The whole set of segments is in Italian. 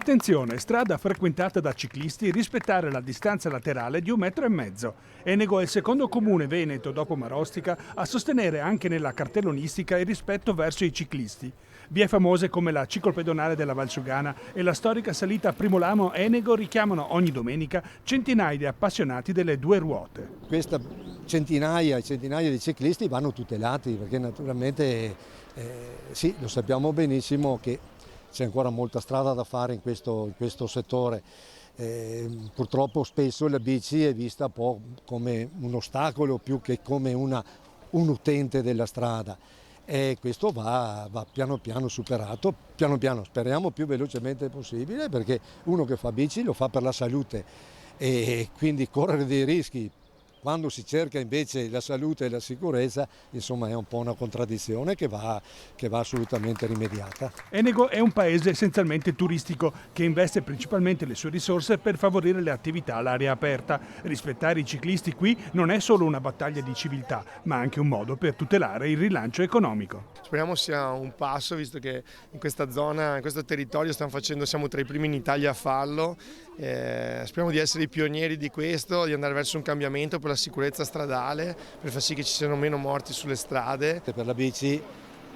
Attenzione, strada frequentata da ciclisti, rispettare la distanza laterale di 1,5 metri. Enego è il secondo comune veneto, dopo Marostica, a sostenere anche nella cartellonistica il rispetto verso i ciclisti. Vie famose come la ciclopedonale della Valsugana e la storica salita a Primolamo Enego richiamano ogni domenica centinaia di appassionati delle due ruote. Questa centinaia e centinaia di ciclisti vanno tutelati perché naturalmente sì, lo sappiamo benissimo che c'è ancora molta strada da fare in questo settore. Purtroppo spesso la bici è vista un po' come un ostacolo più che come un utente della strada e questo va piano piano superato, piano piano, speriamo più velocemente possibile, perché uno che fa bici lo fa per la salute e quindi correre dei rischi quando si cerca invece la salute e la sicurezza, insomma, è un po' una contraddizione che va assolutamente rimediata. Enego è un paese essenzialmente turistico che investe principalmente le sue risorse per favorire le attività all'aria aperta. Rispettare i ciclisti qui non è solo una battaglia di civiltà, ma anche un modo per tutelare il rilancio economico. Speriamo sia un passo, visto che in questa zona, in questo territorio siamo tra i primi in Italia a farlo. Speriamo di essere i pionieri di questo, di andare verso un cambiamento per la sicurezza stradale, per far sì che ci siano meno morti sulle strade. Per la bici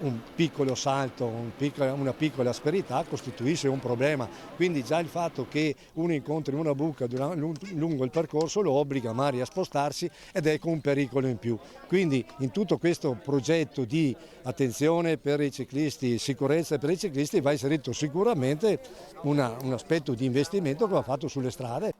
un piccolo salto, una piccola asperità costituisce un problema, quindi già il fatto che uno incontri una buca lungo il percorso lo obbliga magari a spostarsi ed ecco un pericolo in più. Quindi in tutto questo progetto di attenzione per i ciclisti, sicurezza per i ciclisti va inserito sicuramente un aspetto di investimento che va fatto sulle strade.